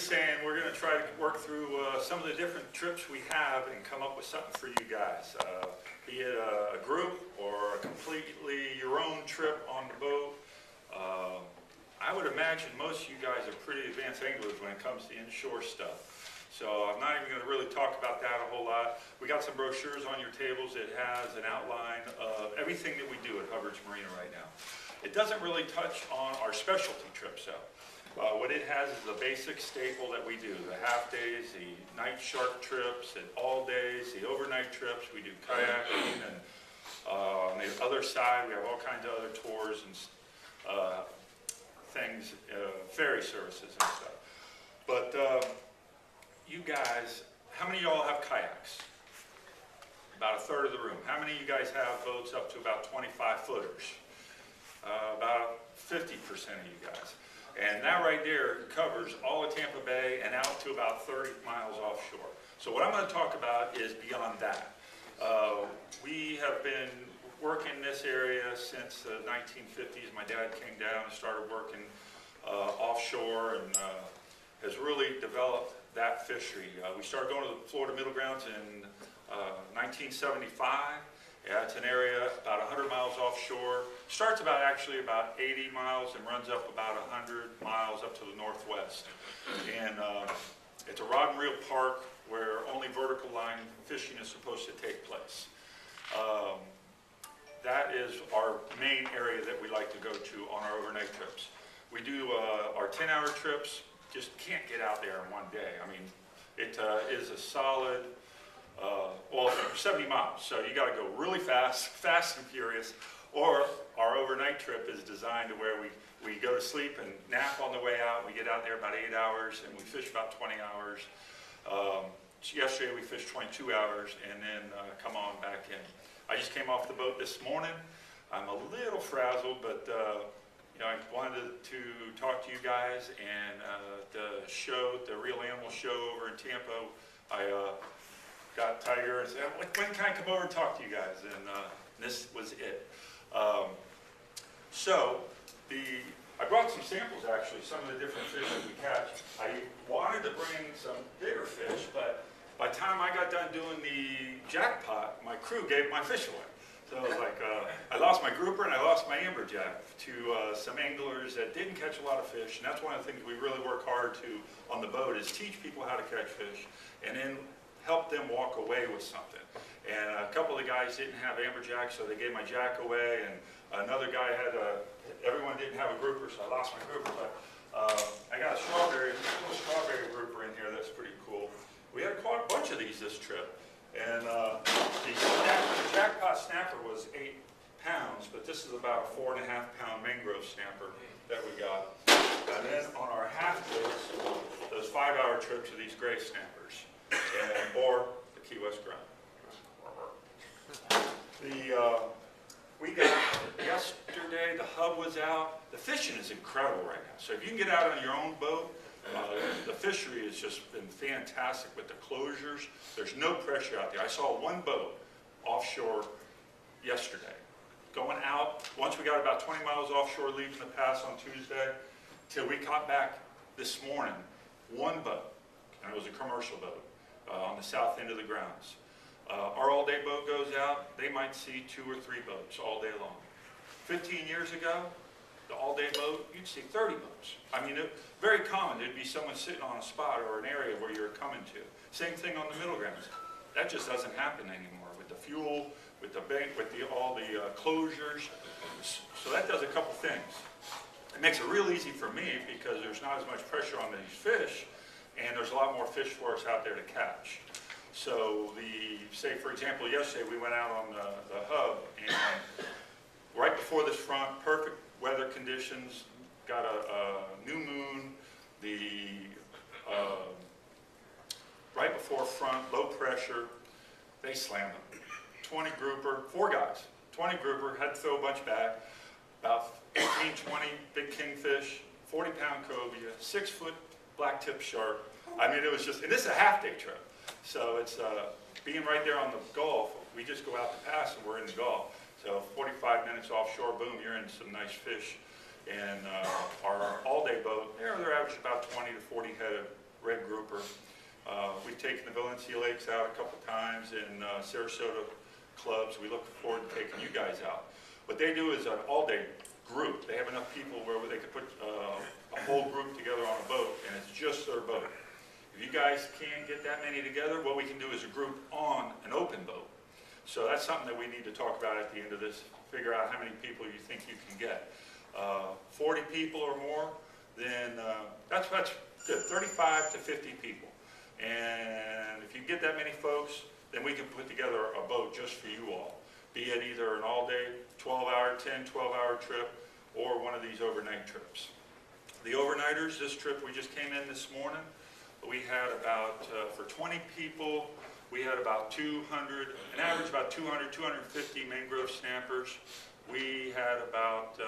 was saying, we're going to try to work through some of the different trips we have and come up with something for you guys. Be it a group or a completely your own trip on the boat. I would imagine most of you guys are pretty advanced anglers when it comes to inshore stuff. So I'm not even going to really talk about that a whole lot. We got some brochures on your tables that has an outline of everything that we do at Hubbard's Marina right now. It doesn't really touch on our specialty trips though. What it has is the basic staple that we do, the half days, the night shark trips, and all days, the overnight trips. We do kayaking, and on the other side we have all kinds of other tours and things, ferry services and stuff. But you guys, how many of y'all have kayaks? About a third of the room. How many of you guys have boats up to about 25 footers? About 50% of you guys. And that right there covers all of Tampa Bay and out to about 30 miles offshore. So what I'm going to talk about is beyond that. We have been working in this area since the 1950s. My dad came down and started working offshore and has really developed that fishery. We started going to the Florida Middle Grounds in 1975. Yeah, it's an area about 100 miles offshore. Starts actually about 80 miles and runs up about 100 miles up to the northwest. And it's a rod and reel park where only vertical line fishing is supposed to take place. That is our main area that we like to go to on our overnight trips. We do our 10-hour trips, just can't get out there in one day. I mean, it is a solid, well, 70 miles, so you got to go really fast, fast and furious, or our overnight trip is designed to where we go to sleep and nap on the way out. We get out there about 8 hours, and we fish about 20 hours. Yesterday we fished 22 hours, and then come on back in. I just came off the boat this morning. I'm a little frazzled, but you know, I wanted to talk to you guys, and the show, the Real Animal Show over in Tampa, I got Tiger and said, when can I come over and talk to you guys? And this was it. I brought some samples actually, some of the different fish that we catch. I wanted to bring some bigger fish, but by the time I got done doing the jackpot, my crew gave my fish away. So it was like, I lost my grouper and I lost my amberjack to some anglers that didn't catch a lot of fish. And that's one of the things we really work hard to on the boat is teach people how to catch fish and then help them walk away with something. And a couple of the guys didn't have amberjack, so they gave my jack away. And another guy had everyone didn't have a grouper, so I lost my grouper. But I got a little strawberry grouper in here that's pretty cool. We had caught a bunch of these this trip. And the jackpot snapper was 8 pounds, but this is about a 4.5-pound mangrove snapper that we got. And then on our half days, those 5-hour trips are these gray snappers, or the Key West grunt. We got yesterday, the hub was out. The fishing is incredible right now. So if you can get out on your own boat, the fishery has just been fantastic with the closures. There's no pressure out there. I saw one boat offshore yesterday. Going out, once we got about 20 miles offshore leaving the pass on Tuesday, till we caught back this morning, one boat, and it was a commercial boat on the south end of the grounds. Our all-day boat goes out, they might see 2 or 3 boats all day long. 15 years ago, the all-day boat, you'd see 30 boats. I mean, very common. There'd be someone sitting on a spot or an area where you're coming to. Same thing on the middle grounds. That just doesn't happen anymore with the fuel, with the bank, with all the closures. So that does a couple things. It makes it real easy for me because there's not as much pressure on these fish, and there's a lot more fish for us out there to catch. So say for example, yesterday we went out on the hub, and right before this front, perfect weather conditions, got a new moon, right before front, low pressure, they slammed them. 20 grouper, 4 guys, 20 grouper, had to throw a bunch back, about 18, 20 big kingfish, 40-pound cobia, 6-foot black-tip shark. I mean, it was just, and this is a half-day trip. So it's being right there on the Gulf, we just go out the pass and we're in the Gulf. So 45 minutes offshore, boom, you're in some nice fish. And our all-day boat, they're average about 20 to 40 head red grouper. We've taken the Valencia Lakes out a couple times in Sarasota clubs. We look forward to taking you guys out. What they do is an all-day group. They have enough people where they could put a whole group together on a boat, and it's just their boat. If you guys can't get that many together, what we can do is a group on an open boat. So that's something that we need to talk about at the end of this, figure out how many people you think you can get. 40 people or more, then that's good, 35 to 50 people. And if you get that many folks, then we can put together a boat just for you all. Be it either an all-day, 12-hour, 10, 12-hour trip, or one of these overnight trips. The overnighters, this trip we just came in this morning, we had about, for 20 people, we had about 200, an average about 200, 250 mangrove snappers. We had about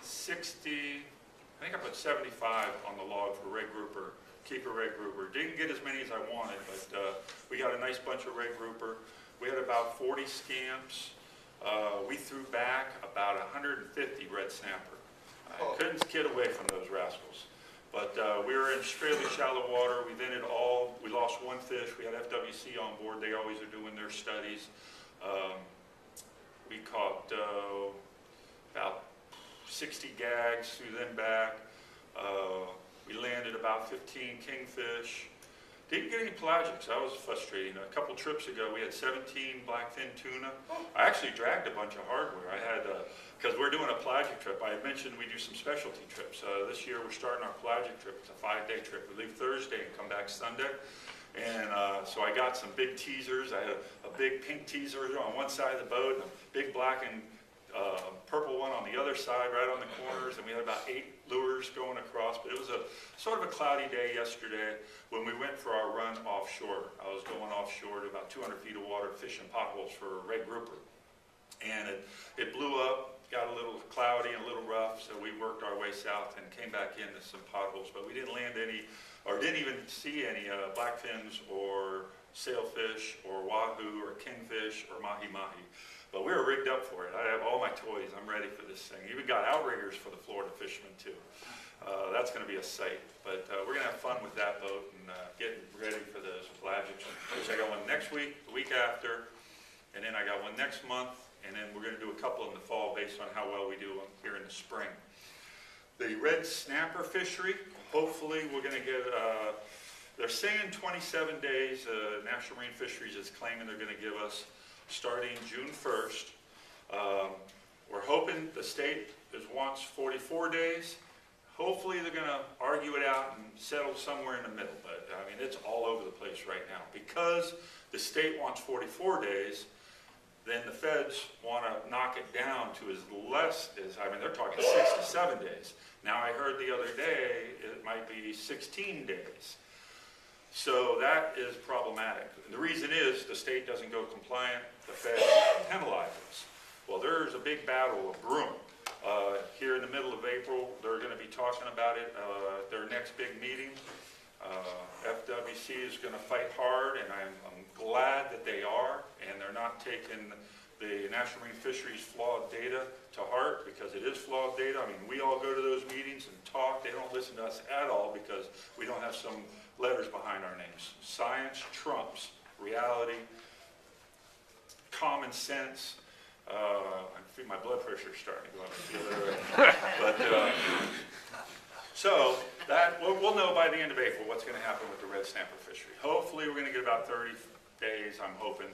60, I think I put 75 on the log for red grouper, keeper red grouper. Didn't get as many as I wanted, but we got a nice bunch of red grouper. We had about 40 scamps. We threw back about 150 red snapper. I couldn't get away from those rascals. But we were in fairly shallow water. We vented all. We lost one fish. We had FWC on board. They always are doing their studies. We caught about 60 gags, threw them back. We landed about 15 kingfish. Didn't get any pelagics. That was frustrating. A couple trips ago, we had 17 blackfin tuna. I actually dragged a bunch of hardware. I had, because we're doing a pelagic trip. I had mentioned we do some specialty trips. This year, we're starting our pelagic trip. It's a 5-day trip. We leave Thursday and come back Sunday. And so I got some big teasers. I had a big pink teaser on one side of the boat, and a big black and purple one on the other side, right on the corners, and we had about 8 lures going across. But it was a sort of a cloudy day yesterday when we went for our run offshore. I was going offshore to about 200 feet of water fishing potholes for red grouper, and it blew up, got a little cloudy and a little rough, so we worked our way south and came back into some potholes, but we didn't land any, or didn't even see any blackfins or sailfish or wahoo or kingfish or mahi-mahi. But we were rigged up for it. I have all my toys. I'm ready for this thing. Even got outriggers for the Florida fishermen too. That's going to be a sight. But we're going to have fun with that boat and get ready for those pelagics. I got one next week, the week after, and then I got one next month, and then we're going to do a couple in the fall based on how well we do here in the spring. The red snapper fishery, hopefully we're going to get, they're saying 27 days, National Marine Fisheries is claiming they're going to give us starting June 1st. We're hoping the state wants 44 days. Hopefully they're going to argue it out and settle somewhere in the middle, but I mean, it's all over the place right now. Because the state wants 44 days, then the feds want to knock it down to as less as, I mean, they're talking 67 days. Now I heard the other day it might be 16 days. So that is problematic. And the reason is the state doesn't go compliant, the feds penalize us. Well, there's a big battle of brewing. Here in the middle of April, they're going to be talking about it at their next big meeting. FWC is going to fight hard, and I'm glad that they are, and they're not taking the National Marine Fisheries flawed data to heart, because it is flawed data. I mean, we all go to those meetings and talk. They don't listen to us at all because we don't have some letters behind our names. Science trumps reality, common sense. I feel my blood pressure is starting to go up. I feel that. But so that we'll know by the end of April what's going to happen with the red snapper fishery. Hopefully, we're going to get about 30 days. I'm hoping.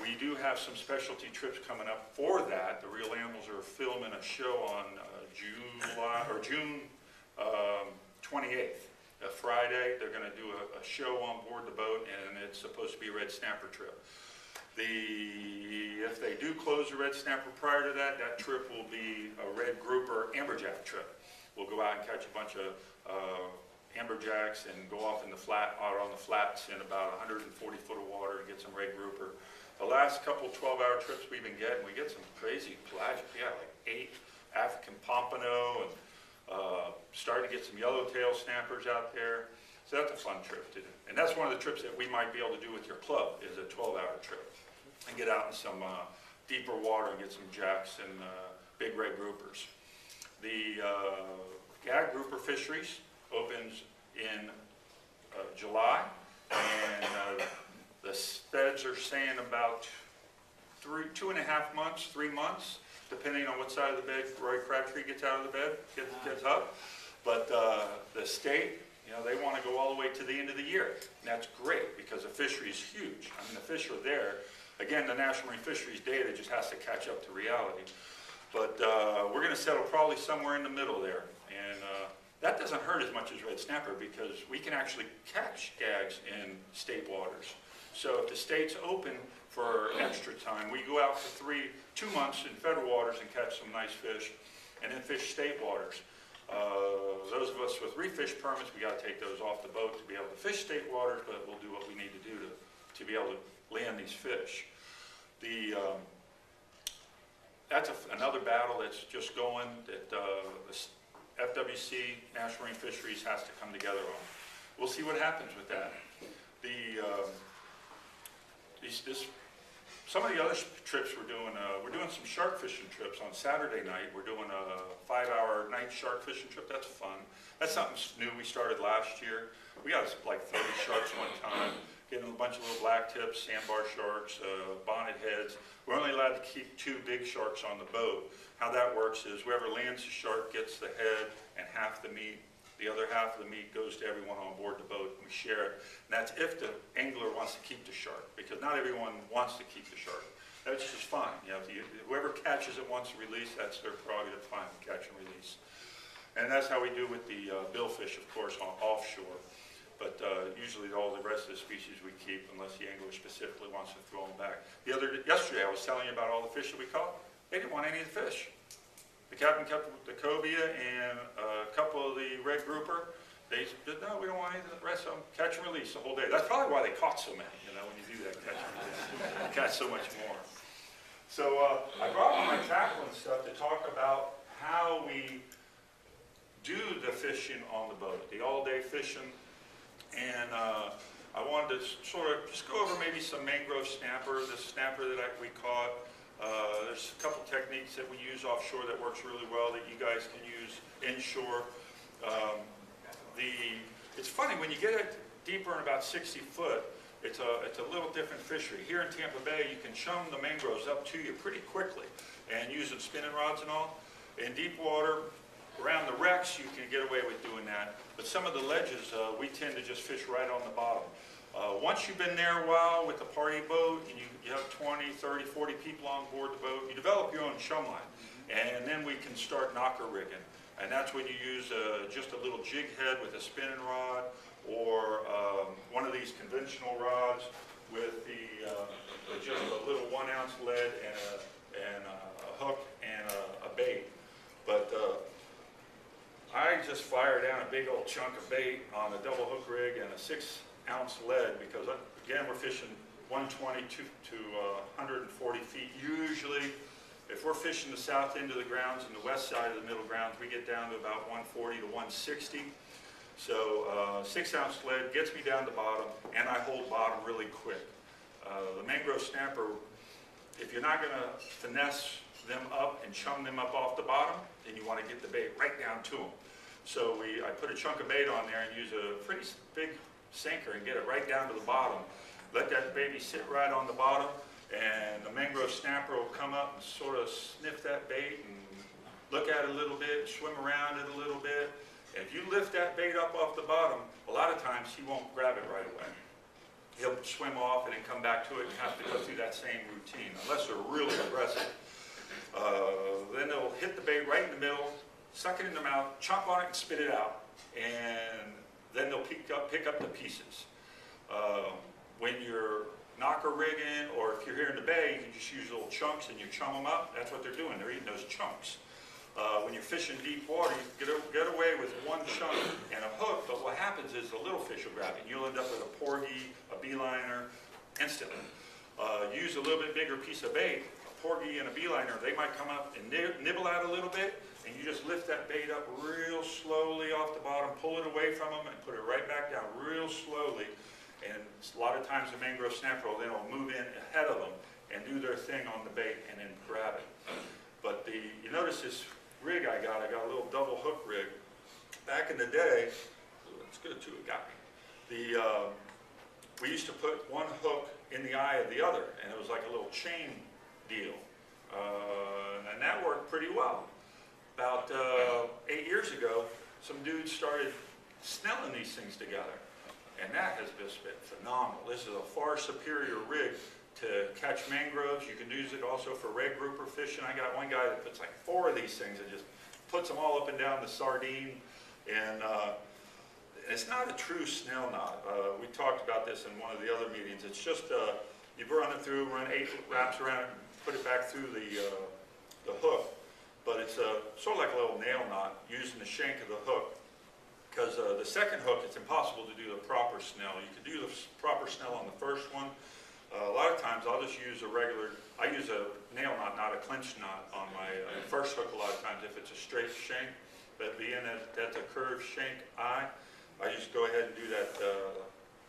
We do have some specialty trips coming up for that. The Real Animals are filming a show on June 28th. Friday, they're going to do a show on board the boat, and it's supposed to be a red snapper trip. If they do close the red snapper prior to that, that trip will be a red grouper amberjack trip. We'll go out and catch a bunch of amberjacks and go off in the flat, out on the flats in about 140 foot of water and get some red grouper. The last couple 12-hour trips we've been getting, we get some crazy pelagic. Yeah, like 8 African pompano and starting to get some yellowtail snappers out there. So that's a fun trip to do. And that's one of the trips that we might be able to do with your club, is a 12-hour trip. And get out in some deeper water and get some jacks and big red groupers. The gag grouper fisheries opens in July, and the feds are saying about 2.5 months, 3 months, depending on what side of the bed Roy Crabtree gets out of the bed, gets up. But the state, you know, they want to go all the way to the end of the year. And that's great because the fishery is huge. I mean, the fish are there. Again, the National Marine Fisheries data just has to catch up to reality. But we're going to settle probably somewhere in the middle there. And that doesn't hurt as much as red snapper because we can actually catch gags in state waters. So if the state's open for extra time, we go out for 2 months in federal waters and catch some nice fish, and then fish state waters. Those of us with reef fish permits, we got to take those off the boat to be able to fish state waters, but we'll do what we need to do to be able to land these fish. That's another battle that's just going that the FWC, National Marine Fisheries, has to come together on. We'll see what happens with that. Some of the other trips we're doing some shark fishing trips on Saturday night. We're doing a 5-hour night shark fishing trip. That's fun. That's something new we started last year. We got like 30 sharks one time, getting a bunch of little black tips, sandbar sharks, bonnet heads. We're only allowed to keep 2 big sharks on the boat. How that works is whoever lands the shark gets the head and half the meat. The other half of the meat goes to everyone on board the boat, and we share it. And that's if the angler wants to keep the shark, because not everyone wants to keep the shark. That's just fine. You know, whoever catches it wants to release, that's their prerogative, fine, catch and release. And that's how we do with the billfish, of course, on offshore. But usually all the rest of the species we keep, unless the angler specifically wants to throw them back. Yesterday I was telling you about all the fish that we caught. They didn't want any of the fish. The captain kept the cobia and a couple of the red grouper. They said, no, we don't want any of the rest of them. Catch and release the whole day. That's probably why they caught so many, you know, when you do that, catch and release. You catch so much more. So I brought my tackle and stuff to talk about how we do the fishing on the boat, the all-day fishing. And I wanted to sort of just go over maybe some mangrove snapper, the snapper that we caught. There's a couple techniques that we use offshore that works really well that you guys can use inshore. It's funny, when you get it deeper in about 60 foot, it's a little different fishery. Here in Tampa Bay, you can chum the mangroves up to you pretty quickly and using spinning rods and all. In deep water, around the wrecks, you can get away with doing that. But some of the ledges, we tend to just fish right on the bottom. Once you've been there a while with the party boat, and you have 20, 30, 40 people on board the boat, you develop your own chum line. And then we can start knocker rigging. And that's when you use just a little jig head with a spinning rod, or one of these conventional rods with just a little 1-ounce lead and a hook and a bait. But I just fire down a big old chunk of bait on a double hook rig and a 6-ounce lead because, again, we're fishing 120 to 140 feet. Usually, if we're fishing the south end of the grounds and the west side of the middle grounds, we get down to about 140 to 160. So 6-ounce lead gets me down to bottom, and I hold bottom really quick. The mangrove snapper, if you're not going to finesse them up and chum them up off the bottom, then you want to get the bait right down to them. So I put a chunk of bait on there and use a pretty big sinker and get it right down to the bottom. Let that baby sit right on the bottom, and the mangrove snapper will come up and sort of sniff that bait and look at it a little bit, swim around it a little bit. And if you lift that bait up off the bottom, a lot of times he won't grab it right away. He'll swim off and then come back to it and have to go through that same routine, unless they're really aggressive. Then they'll hit the bait right in the middle, suck it in their mouth, chomp on it and spit it out. And then they'll pick up the pieces. When you're knocker rigging, or if you're here in the bay, you can just use little chunks and you chum them up. That's what they're doing. They're eating those chunks. When you're fishing deep water, you get away with one chunk and a hook, but what happens is the little fish will grab it. You'll end up with a porgy, a beeliner, instantly. Use a little bit bigger piece of bait, a porgy and a beeliner, they might come up and nibble out a little bit, and you just lift that bait up real slowly off the bottom, pull it away from them, and put it right back down real slowly. And a lot of times the mangrove snapper will then move in ahead of them and do their thing on the bait and then grab it. But you notice this rig I got a little double hook rig. Back in the day, a That's good too, it got me. We used to put one hook in the eye of the other, and it was like a little chain deal. And that worked pretty well. About 8 years ago, some dudes started snelling these things together, and that has just been phenomenal. This is a far superior rig to catch mangroves. You can use it also for red grouper fishing. I got one guy that puts like 4 of these things and just puts them all up and down the sardine, and it's not a true snell knot. We talked about this in one of the other meetings. It's just you run it through, run 8 wraps around it, put it back through the hook. But it's sort of like a little nail knot using the shank of the hook. Because the second hook, it's impossible to do the proper snell. You can do the proper snell on the first one. A lot of times I'll just use I use a nail knot, not a clinch knot on my first hook a lot of times if it's a straight shank. But being that that's a curved shank eye, I just go ahead and do that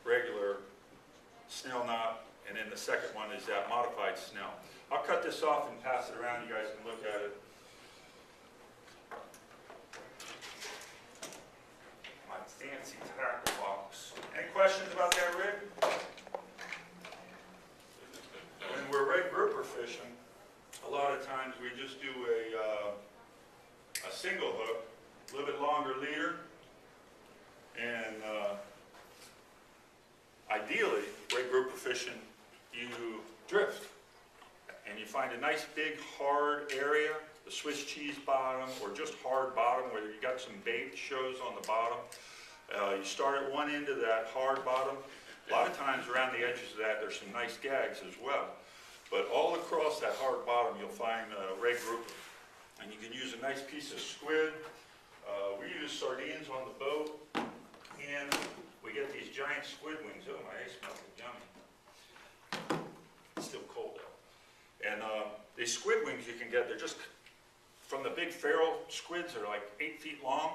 regular snell knot, and then the second one is that modified snell. I'll cut this off and pass it around. You guys can look at it. My fancy tackle box. Any questions about that rig? When we're red grouper fishing, a lot of times we just do a single hook, a little bit longer leader, and ideally, red grouper fishing, you drift, and you find a nice big hard area, the Swiss cheese bottom, or just hard bottom where you got some bait shows on the bottom. You start at one end of that hard bottom. A lot of times around the edges of that, there's some nice gags as well. But all across that hard bottom, you'll find red grouper. And you can use a nice piece of squid. We use sardines on the boat, and we get these giant squid wings. Oh, my eggs smell yummy. It's still cold though. And these squid wings you can get, they're just from the big feral squids. They're like 8 feet long,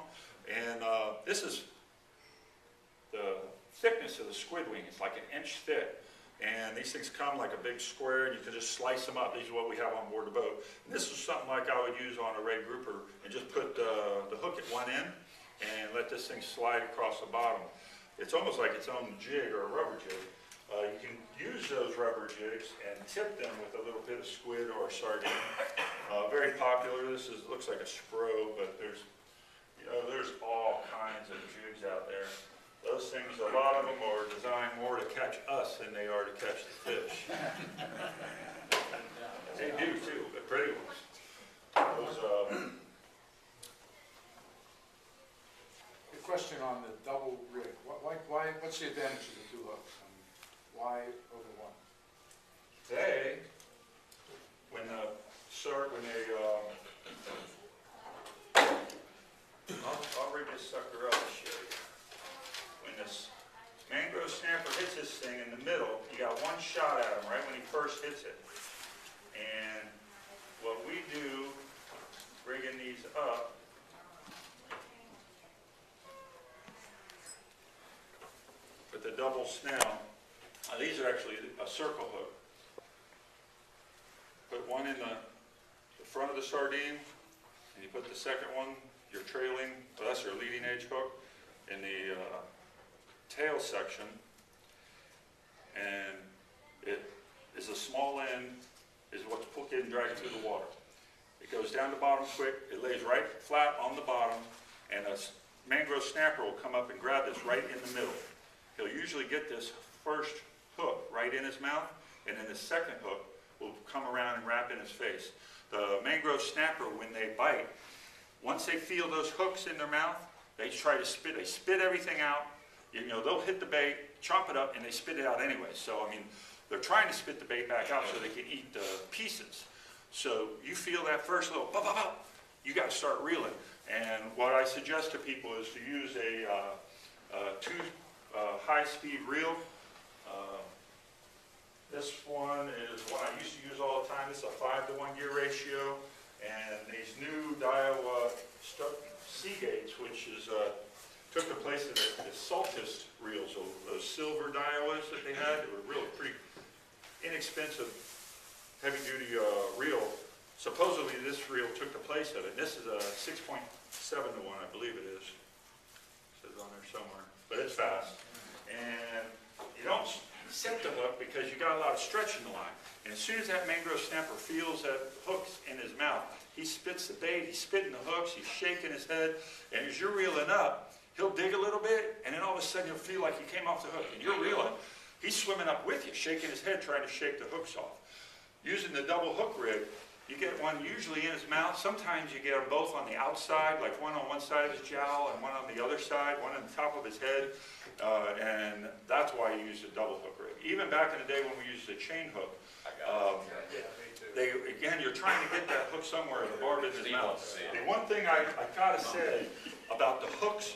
and this is the thickness of the squid wing. It's like 1 inch thick. And these things come like a big square, and you can just slice them up. These are what we have on board the boat. And this is something like I would use on a red grouper, and just put the hook at one end and let this thing slide across the bottom. It's almost like its own jig or a rubber jig. You can use those rubber jigs and tip them with a little bit of squid or sardine. Very popular. This looks like a spro, but there's all kinds of jigs out there. Those things, a lot of them are designed more to catch us than they are to catch the fish. They do too, but pretty ones. A question on the double rig. What's the advantage of the 2 hooks? And why over one? I'll rig this sucker up and show you. When this mangrove snapper hits this thing in the middle, you got one shot at him right when he first hits it. And what we do, rigging these up, with the double snell, these are actually a circle hook. Put one in the front of the sardine, and you put the second one, your trailing, well, that's your leading edge hook, in the tail section, and it is a small end, is what's getting dragged through the water. It goes down the bottom quick, it lays right flat on the bottom, and a mangrove snapper will come up and grab this right in the middle. He'll usually get this first hook right in his mouth, and then the second hook will come around and wrap in his face. The mangrove snapper, when they bite, once they feel those hooks in their mouth, they try to spit. They spit everything out. You know, they'll hit the bait, chomp it up, and they spit it out anyway. So, I mean, they're trying to spit the bait back out so they can eat the pieces. So you feel that first little pop, pop, pop, you got to start reeling. And what I suggest to people is to use a 2 high-speed reel. This one is what I used to use all the time. It's a 5-to-1 gear ratio. And these new Daiwa Seagates, which is took the place of the Saltist reels, those silver Daiwas that they had. They were really pretty inexpensive, heavy-duty reel. Supposedly this reel took the place of it. And this is a 6.7-to-1, I believe it is. It's on there somewhere, but it's fast. And you don't set the hook because you got a lot of stretch in the line. And as soon as that mangrove snapper feels that hook's in his mouth, he spits the bait, he's spitting the hooks, he's shaking his head, and as you're reeling up, he'll dig a little bit, and then all of a sudden he'll feel like he came off the hook, and you're reeling. He's swimming up with you, shaking his head, trying to shake the hooks off. Using the double hook rig, you get one usually in his mouth. Sometimes you get them both on the outside, like one on one side of his jowl and one on the other side, one on the top of his head, and that's why you use a double hook rig. Even back in the day when we used a chain hook, again, you're trying to get that hook somewhere, the barb in his mouth. The one thing I gotta say about the hooks,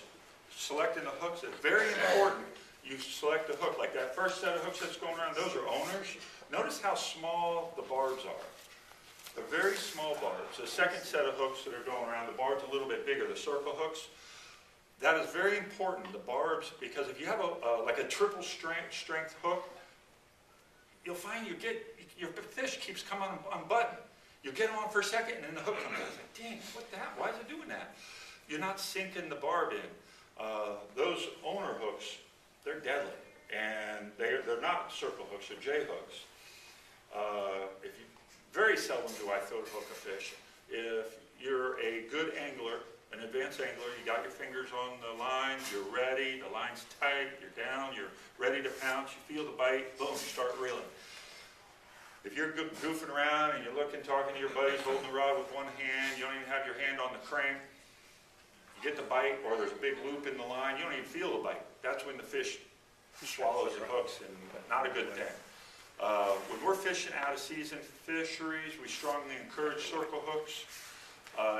selecting the hooks, is very important. You select the hook, like that first set of hooks that's going around, those are owners. Notice how small the barbs are. They're very small barbs. The second set of hooks that are going around, the barb's a little bit bigger, the circle hooks. That is very important, the barbs, because if you have like a triple strength hook, you'll find your fish keeps coming unbuttoned. You get on for a second and then the hook comes out. It's like, dang, what the hell? Why is it doing that? You're not sinking the barb in. Those owner hooks, they're deadly. And they're not circle hooks, they're J hooks. Very seldom do I throw hook a fish. If you're a good angler, an advanced angler, you got your fingers on the line, you're ready, the line's tight, you're down, you're ready to pounce, you feel the bite, boom, you start reeling. If you're goofing around and you're looking, talking to your buddies, holding the rod with one hand, you don't even have your hand on the crank, you get the bite, or there's a big loop in the line, you don't even feel the bite. That's when the fish swallows the hooks, and not a good thing. When we're fishing out of season fisheries, we strongly encourage circle hooks.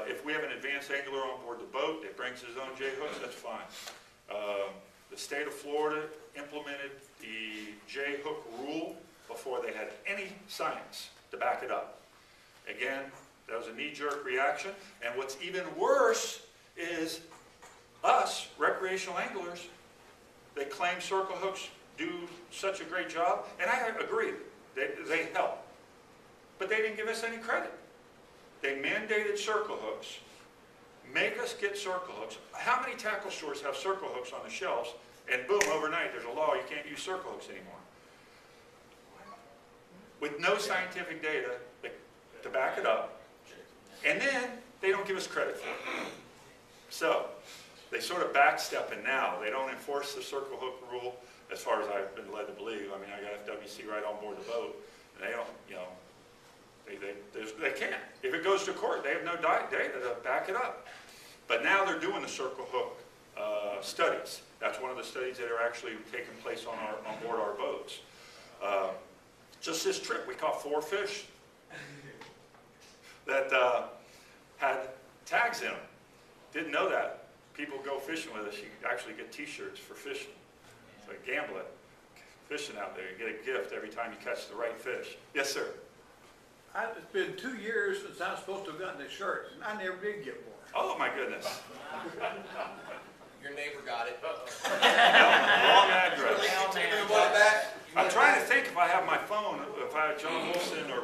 If we have an advanced angler on board the boat that brings his own J hooks, that's fine. The state of Florida implemented the J hook rule before they had any science to back it up. Again, that was a knee-jerk reaction. And what's even worse is us, recreational anglers, they claim circle hooks do such a great job, and I agree, they help. But they didn't give us any credit. They mandated circle hooks, make us get circle hooks. How many tackle stores have circle hooks on the shelves, and boom, overnight there's a law, you can't use circle hooks anymore? With no scientific data to back it up, and then they don't give us credit for it. So, they sort of backstepping now. They don't enforce the circle hook rule, as far as I've been led to believe. I mean, I got FWC right on board the boat, and they don't, you know, they can't. If it goes to court, they have no data to back it up. But now they're doing the circle hook studies. That's one of the studies that are actually taking place on board our boats. Just this trip, we caught 4 fish that had tags in them. Didn't know that. People go fishing with us, you actually get t-shirts for fishing. It's like gambling, fishing out there. You get a gift every time you catch the right fish. Yes, sir. It's been 2 years since I was supposed to have gotten the shirts, and I never did get one. Oh, my goodness. Your neighbor got it. Wrong address. Take the one back. I'm trying to think if I have my phone, if I have John Wilson or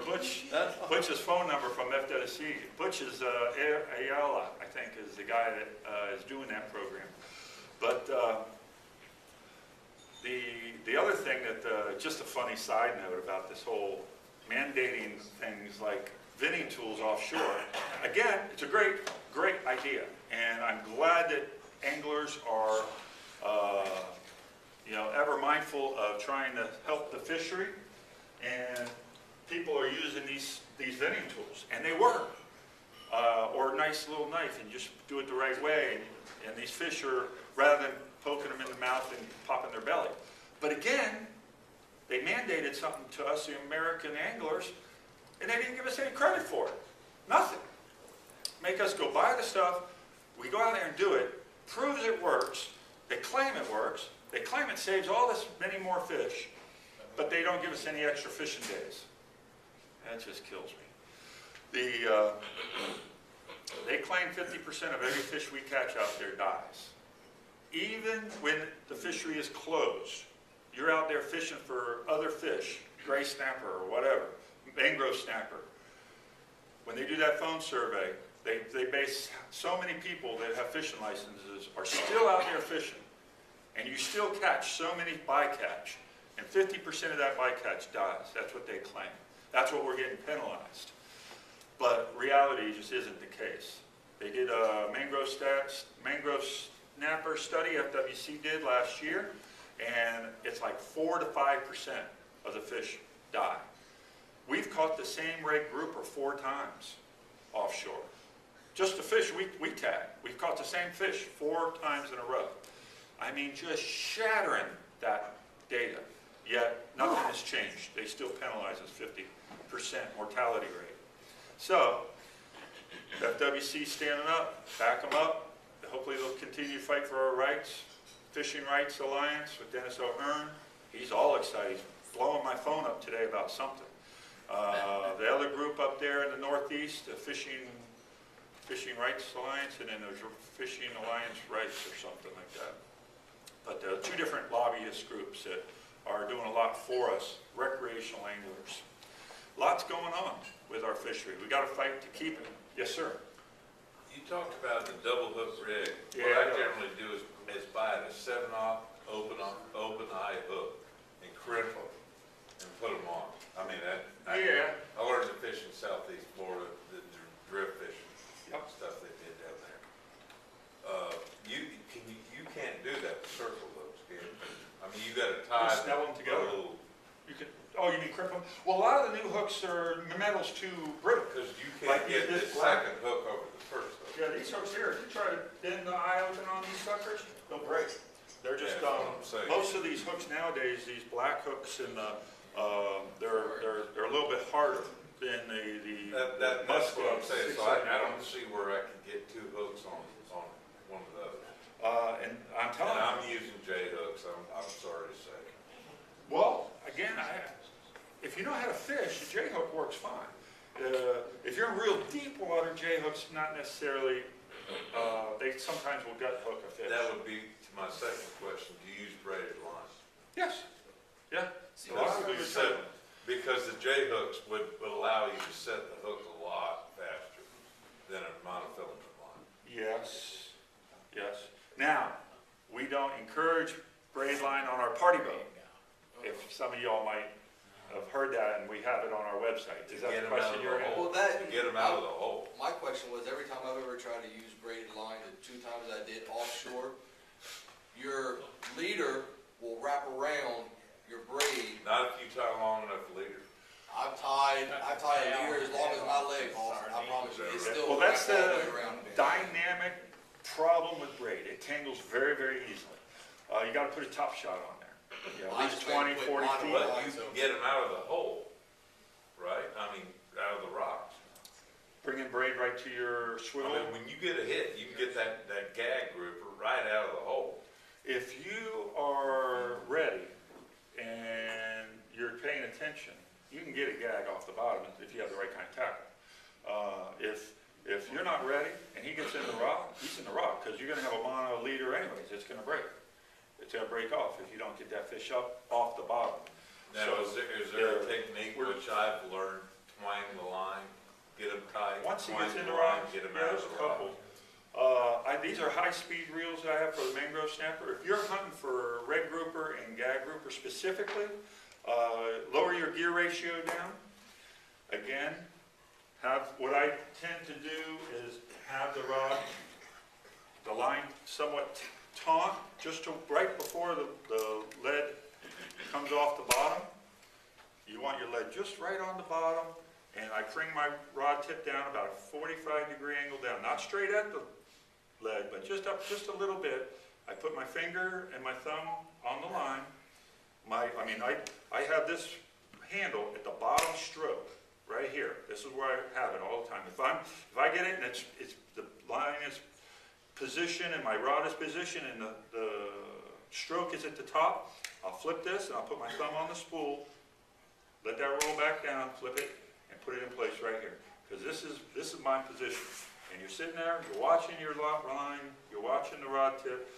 Butch's phone number from FWC. Butch is Ayala, I think, is the guy that is doing that program. But the other thing that, just a funny side note about this whole mandating things like venting tools offshore. Again, it's a great idea, and I'm glad that anglers are ever mindful of trying to help the fishery, and people are using these venting tools, and they work. Or a nice little knife, and just do it the right way, and these fish are, rather than poking them in the mouth and popping their belly. But again, they mandated something to us, the American anglers, and they didn't give us any credit for it. Nothing. Make us go buy the stuff, we go out there and do it, proves it works, they claim it works, they claim it saves all this many more fish, but they don't give us any extra fishing days. That just kills me. They claim 50% of every fish we catch out there dies. Even when the fishery is closed, you're out there fishing for other fish, gray snapper or whatever, mangrove snapper. When they do that phone survey, They base, so many people that have fishing licenses are still out there fishing, and you still catch so many bycatch, and 50% of that bycatch dies. That's what they claim. That's what we're getting penalized. But reality just isn't the case. They did a mangrove snapper study FWC did last year, and it's like 4 to 5% of the fish die. We've caught the same red grouper 4 times offshore. Just the fish we tag. We've caught the same fish 4 times in a row. I mean, just shattering that data. Yet nothing has changed. They still penalize us 50% mortality rate. So, FWC standing up, back them up. Hopefully they'll continue to fight for our rights. Fishing Rights Alliance with Dennis O'Hearn. He's all excited. He's blowing my phone up today about something. The other group up there in the Northeast, the Fishing Rights Alliance, and then there's Fishing Alliance Rights or something like that. But 2 different lobbyist groups that are doing a lot for us, recreational anglers. Lots going on with our fishery. We got to fight to keep it. Yes, sir. You talked about the double hook rig. Yeah, What I generally do is buy a 7/0 open eye hook and crimp them and put them on. I mean, I learned to fish in Southeast Florida, the drift fishing stuff they did down there. You can't do that with circle hooks, can you? I mean, you got to tie snell them together. a little. You can. Oh, you mean crimp them? Well, a lot of the new hooks are metal's too brittle. Because you can't Like get the this black- second hook over the first hook. Yeah, these hooks here, if you try to bend the eye open on these suckers, they'll break. They're just, Yeah, that's what I'm saying. most of these hooks nowadays, these black hooks and they're a little bit harder than the That's what I'm saying, so I 670. don't see where I can get 2 hooks on one of those. And I'm telling And you, I'm using J hooks, I'm sorry to say. well, again, if you know how to fish, the J hook works fine. If you're in real deep water, J hooks not necessarily, they sometimes will gut hook a fish. That would be to my second question, do you use braided line? Yes, yeah. See, A lot Because of you people said- say- Because the J hooks would allow you to set the hook a lot faster than a monofilament line. Yes, yes. Now, we don't encourage braid line on our party boat. If some of y'all might have heard that, and we have it on our website. Is that Get the 'em out question of you're the in? hole. Well, that, To get them out of the hole. my question was, every time I've ever tried to use braided line, the 2 times I did offshore, your leader will wrap around your braid. Not if you tie a long enough leader. I've tied a leader as long as my leg, Austin, I promise you, it's still Well, that's wrapped all the the way around. dynamic problem with braid. It tangles very, very easily. You gotta put a top shot on there. You know, at I least just tried to 20, put 40 mine feet. on. But you can get them out of the hole, right? I mean, out of the rocks. Bringing braid right to your I swivel. mean, when you get a hit, you can get that gag grouper right out of the hole. If you are ready and you're paying attention, you can get a gag off the bottom if you have the right kind of tackle. If you're not ready and he gets in the rock, he's in the rock because you're going to have a mono leader anyways. It's going to break. It's going to break off if you don't get that fish up off the bottom. Now, So, is there a yeah, technique we're- which I've learned, twang the line, get them tight, Once he twang gets in the the line, rock, get them yeah, out there's of a the rock? couple. These are high-speed reels that I have for the mangrove snapper. If you're hunting for red grouper and gag grouper specifically, lower your gear ratio down. Again, what I tend to do is have the rod, the line somewhat taut, just to right before the lead comes off the bottom. You want your lead just right on the bottom, and I bring my rod tip down about a 45-degree angle down, not straight at the lead, but just up just a little bit. I put my finger and my thumb on the line. I have this handle at the bottom stroke right here. This is where I have it all the time. If I get it and it's the line is positioned and my rod is positioned and the stroke is at the top, I'll flip this and I'll put my thumb on the spool, let that roll back down, flip it, and put it in place right here. Because this is my position. And you're sitting there, you're watching your line, you're watching the rod tip.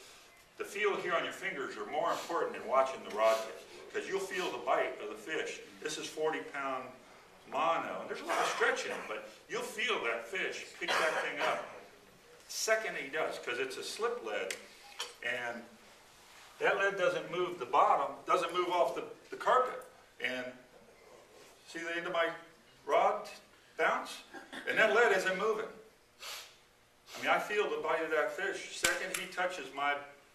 The feel here on your fingers are more important than watching the rod tip, because you'll feel the bite of the fish. This is 40-pound mono, and there's a lot of stretch in it, but you'll feel that fish pick that thing up second he does, because it's a slip lead, and that lead doesn't move the bottom, doesn't move off the carpet. And see the end of my rod bounce? And that lead isn't moving. I mean, I feel the bite of that fish second he touches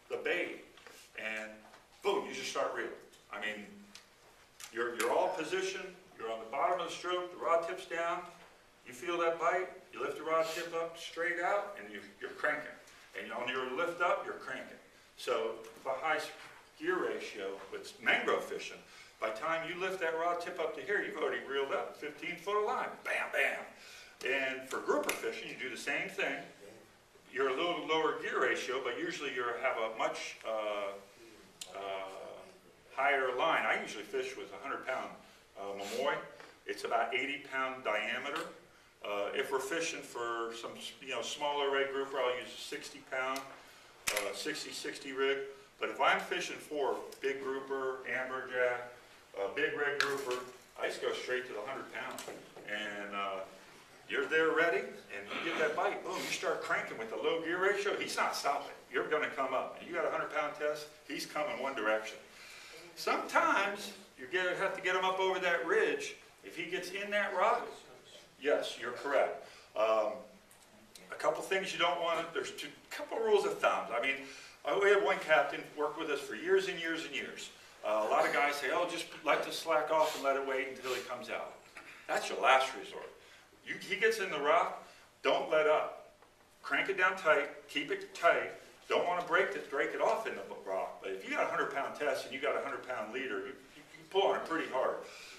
the bait, and boom, you just start reeling. I mean, you're all positioned, you're on the bottom of the stroke, the rod tips down, you feel that bite, you lift the rod tip up straight out, and you're cranking. And on your lift up, you're cranking. So the high gear ratio with mangrove fishing, by the time you lift that rod tip up to here, you've already reeled up 15 foot of line, bam, bam. And for grouper fishing, you do the same thing. You're a little lower gear ratio, but usually you have a much higher line. I usually fish with a 100-pound Momoy. It's about 80-pound diameter. If we're fishing for some smaller red grouper, I'll use a 60-pound, 60 rig. But if I'm fishing for big grouper, amberjack, big red grouper, I just go straight to the 100-pound. And you're there ready, and you get that bite, boom, you start cranking with the low gear ratio, he's not stopping. You're gonna come up. And you got a 100-pound test, he's coming one direction. Sometimes you have to get him up over that ridge. If he gets in that rock, yes, you're correct. A couple things you don't want to, there's a couple rules of thumb. I mean, we had one captain work with us for years and years and years. A lot of guys say, oh, just let the slack off and let it wait until he comes out. That's your last resort. He gets in the rock, don't let up. Crank it down tight, keep it tight. Don't want to break it off in the rock. But if you got a 100-pound test and you got a 100-pound leader, you pull on it pretty hard.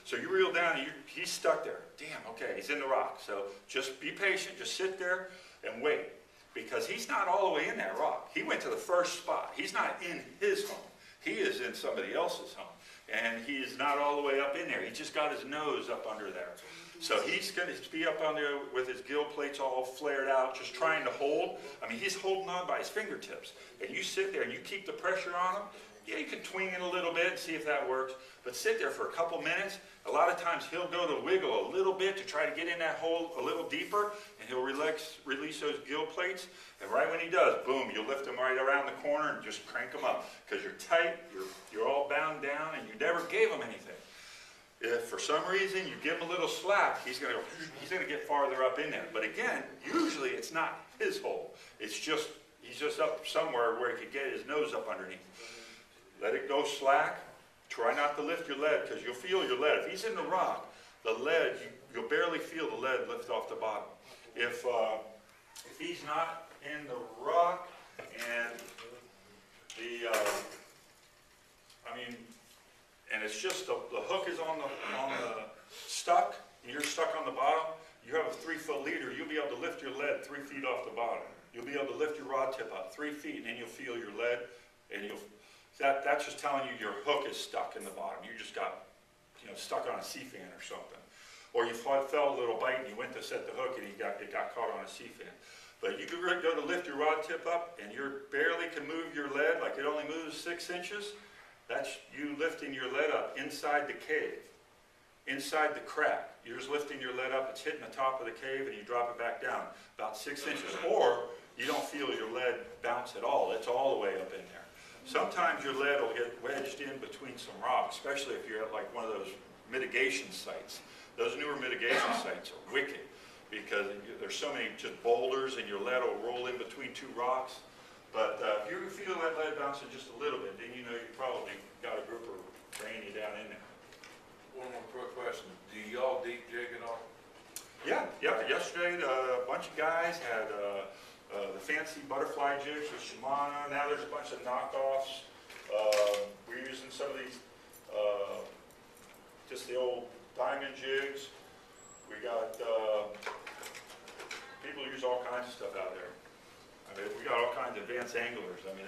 So you reel down and he's stuck there. Damn, okay, he's in the rock. So just be patient, just sit there and wait. Because he's not all the way in that rock. He went to the first spot. He's not in his home. He is in somebody else's home. And he is not all the way up in there. He just got his nose up under there. So he's going to be up on there with his gill plates all flared out, just trying to hold. I mean, he's holding on by his fingertips. And you sit there and you keep the pressure on him. Yeah, you can twing it a little bit and see if that works. But sit there for a couple minutes. A lot of times he'll go to wiggle a little bit to try to get in that hole a little deeper. And he'll release those gill plates. And right when he does, boom, you'll lift him right around the corner and just crank him up. Because you're tight, you're all bound down, and you never gave him anything. If for some reason you give him a little slack, he's going to get farther up in there. But again, usually it's not his hole. It's just, he's just up somewhere where he could get his nose up underneath. Let it go slack. Try not to lift your lead, because you'll feel your lead. If he's in the rock, the lead, you'll barely feel the lead lift off the bottom. If he's not in the rock and and it's just the hook is on the stuck, and you're stuck on the bottom, you have a 3-foot leader, you'll be able to lift your lead 3 feet off the bottom. You'll be able to lift your rod tip up 3 feet, and then you'll feel your lead, and that's just telling you your hook is stuck in the bottom. You just got stuck on a sea fan or something. Or you felt a little bite and you went to set the hook and it got caught on a sea fan. But you could go to lift your rod tip up and you barely can move your lead, like it only moves 6 inches. That's you lifting your lead up inside the cave, inside the crack. You're just lifting your lead up, it's hitting the top of the cave and you drop it back down about 6 inches. Or you don't feel your lead bounce at all, it's all the way up in there. Sometimes your lead will get wedged in between some rocks, especially if you're at like one of those mitigation sites. Those newer mitigation sites are wicked because there's so many just boulders and your lead will roll in between 2 rocks. But if you feel that lead bouncing just a little bit, then you know you probably got a grouper bringing you down in there. One more quick question. Do y'all deep jig at all? Yeah. Yesterday, a bunch of guys had the fancy butterfly jigs with Shimano. Now there's a bunch of knockoffs. We're using some of these, just the old diamond jigs. We got, people use all kinds of stuff out there. I mean, we got all kinds of advanced anglers. I mean,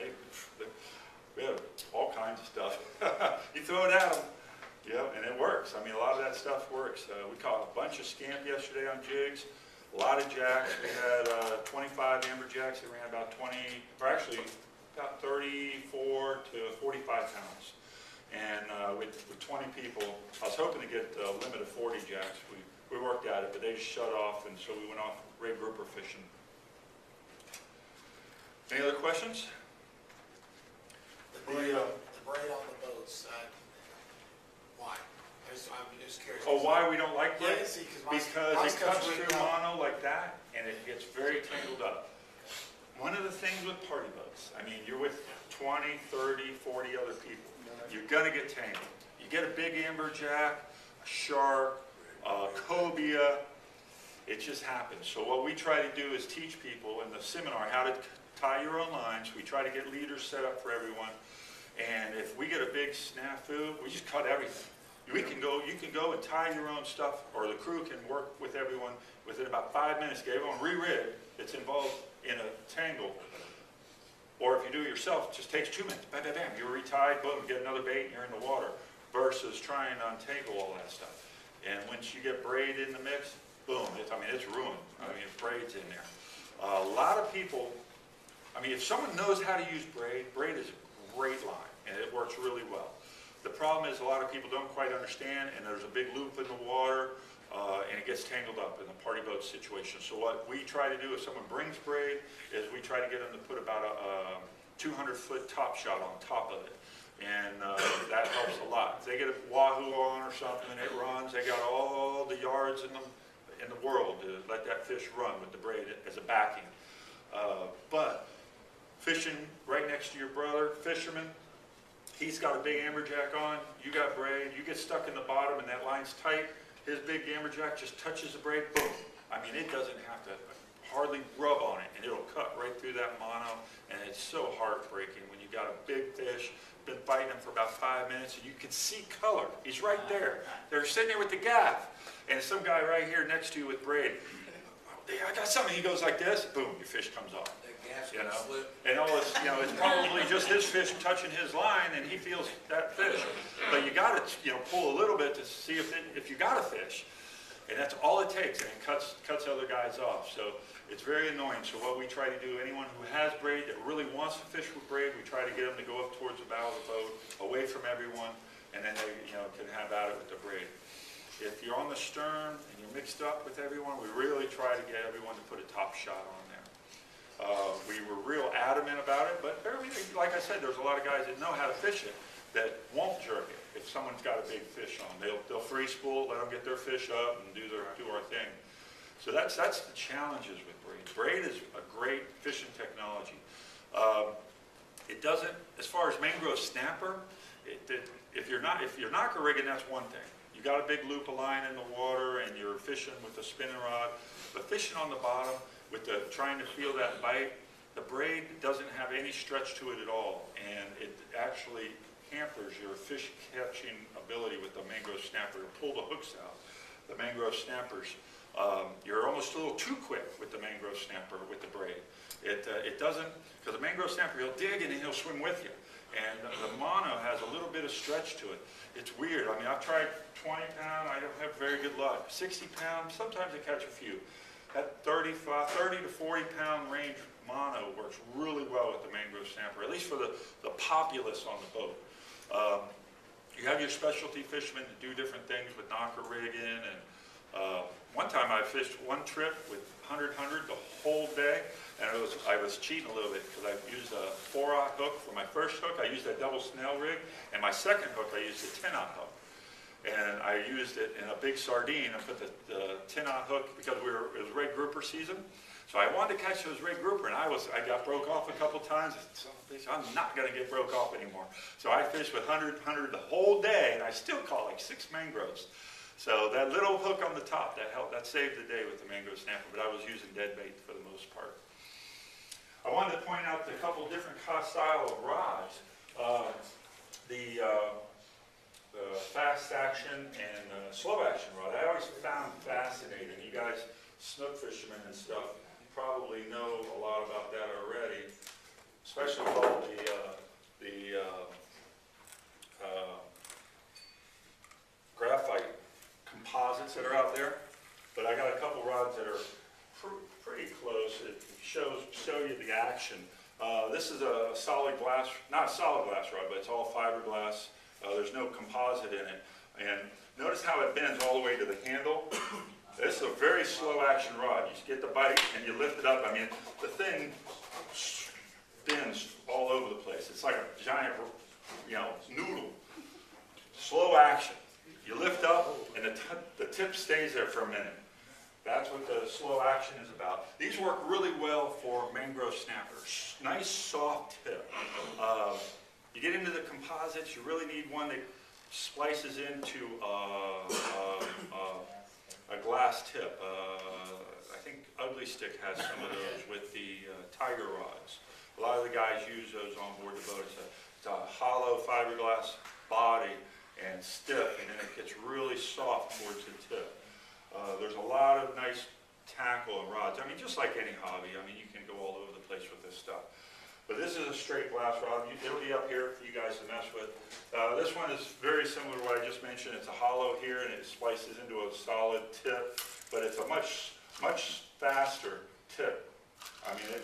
we have all kinds of stuff. You throw it at them. Yep, and it works. I mean, a lot of that stuff works. We caught a bunch of scamp yesterday on jigs, a lot of jacks. We had 25 amberjacks that ran about 20, or actually about 34 to 45 pounds. And with 20 people, I was hoping to get a limit of 40 jacks. we worked at it, but they just shut off, and so we went off ray grouper fishing. Any other questions? The braid on the boats, why? I'm just curious. Oh, why we don't like braid? Yeah, see, Because my it stuff's cuts through rigged up. mono like that, and it gets very tangled up. One of the things with party boats, I mean, you're with 20, 30, 40 other people. You're gonna get tangled. You get a big amberjack, a shark, a cobia, it just happens. So what we try to do is teach people in the seminar how to tie your own lines. We try to get leaders set up for everyone. And if we get a big snafu, we just cut everything. You can go and tie your own stuff, or the crew can work with everyone within about 5 minutes, get everyone re-rigged that's involved in a tangle. Or if you do it yourself, it just takes 2 minutes. Bam, bam, bam, you're retied, boom, get another bait, and you're in the water. Versus trying to untangle all that stuff. And once you get braid in the mix, boom, it's ruined. I mean, braid's in there. A lot of people, if someone knows how to use braid, braid is a great line, and it works really well. The problem is a lot of people don't quite understand, and there's a big loop in the water, and it gets tangled up in the party boat situation. So what we try to do if someone brings braid is we try to get them to put about a 200-foot top shot on top of it. And that helps a lot. If they get a wahoo on or something and it runs, they got all the yards in the world to let that fish run with the braid as a backing. But fishing right next to your brother, fisherman, he's got a big amberjack on, you got braid, you get stuck in the bottom and that line's tight, his big amberjack just touches the braid, boom. It doesn't have to hardly rub on it, and it'll cut right through that mono, and it's so heartbreaking when you got a big fish, been fighting him for about 5 minutes, and you can see color. He's right there. They're sitting there with the gaff, and some guy right here next to you with braid. Hey, I got something. He goes like this, boom, your fish comes off. And all this, it's probably just his fish touching his line, and he feels that fish. But you got to, pull a little bit to see if you got a fish, and that's all it takes, and it cuts other guys off. So it's very annoying. So what we try to do, anyone who has braid that really wants to fish with braid, we try to get them to go up towards the bow of the boat, away from everyone, and then they, can have at it with the braid. If you're on the stern and you're mixed up with everyone, we really try to get everyone to put a top shot on there. We were real adamant about it, but like I said, there's a lot of guys that know how to fish it that won't jerk it. If someone's got a big fish on, they'll free spool, let them get their fish up and do our thing. So that's the challenges with braid. Braid is a great fishing technology. It doesn't, as far as mangrove snapper, if you're knocker rigging, that's one thing. You got a big loop of line in the water and you're fishing with a spinning rod, but fishing on the bottom with trying to feel that bite, the braid doesn't have any stretch to it at all, and it actually hampers your fish catching ability with the mangrove snapper to pull the hooks out. The mangrove snappers, you're almost a little too quick with the mangrove snapper with the braid. It doesn't, because the mangrove snapper, he'll dig and then he'll swim with you. And the mono has a little bit of stretch to it. It's weird. I've tried 20 pound, I don't have very good luck. 60 pound, sometimes I catch a few. That 30 to 40 pound range mono works really well with the mangrove snapper, at least for the populace on the boat. You have your specialty fishermen that do different things with knocker rigging, and one time I fished one trip with 100 the whole day, and I was cheating a little bit because I used a 4-aught hook for my first hook. I used that double snell rig, and my second hook I used a 10-aught hook. And I used it in a big sardine and put the 10-aught hook because it was red grouper season. So I wanted to catch those red grouper, and I got broke off a couple times. I said, I'm not going to get broke off anymore. So I fished with 100 the whole day, and I still caught like 6 mangroves. So that little hook on the top, that helped. That saved the day with the mangrove snapper, but I was using dead bait for the most part. I wanted to point out a couple different style of rods. The fast action and slow action rod. I always found fascinating. You guys, snook fishermen and stuff, probably know a lot about that already, especially with all the graphite composites that are out there. But I got a couple rods that are pretty close. It show you the action. This is a solid glass, not a solid glass rod, but it's all fiberglass. There's no composite in it. And notice how it bends all the way to the handle. This is a very slow action rod. You just get the bite and you lift it up. I mean, the thing spins all over the place. It's like a giant, noodle. Slow action. You lift up and the tip stays there for a minute. That's what the slow action is about. These work really well for mangrove snappers. Nice soft tip. You get into the composites, you really need one that splices into a glass tip. I think Ugly Stick has some of those with the tiger rods. A lot of the guys use those on board the boat. It's a hollow fiberglass body and stiff, and then it gets really soft towards the tip. There's a lot of nice tackle and rods. I mean, just like any hobby, I mean, you can go all over the place with this stuff. But this is a straight glass rod. It'll be up here for you guys to mess with. This one is very similar to what I just mentioned. It's a hollow here, and it splices into a solid tip, but it's a much faster tip. I mean,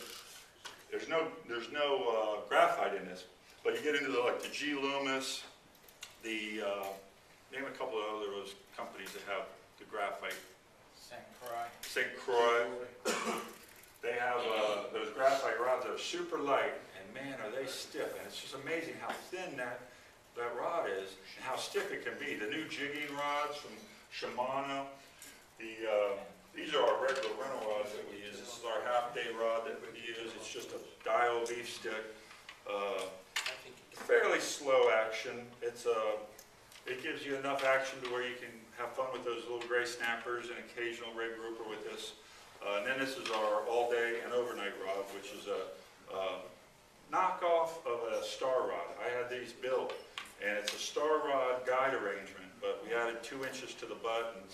there's no graphite in this, but you get into like the G. Loomis, name a couple of other those companies that have the graphite. St. Croix. They have those graphite rods that are super light, and man, are they stiff. And it's just amazing how thin that rod is and how stiff it can be. The new jigging rods from Shimano, these are our regular rental rods that we use. This is our half-day rod that we use. It's just a dial beef stick. Fairly slow action. It gives you enough action to where you can have fun with those little gray snappers and occasional red grouper with this. And then this is our all-day and overnight rod, which is a knockoff of a star rod. I had these built, and it's a star rod guide arrangement, but we added 2 inches to the butt and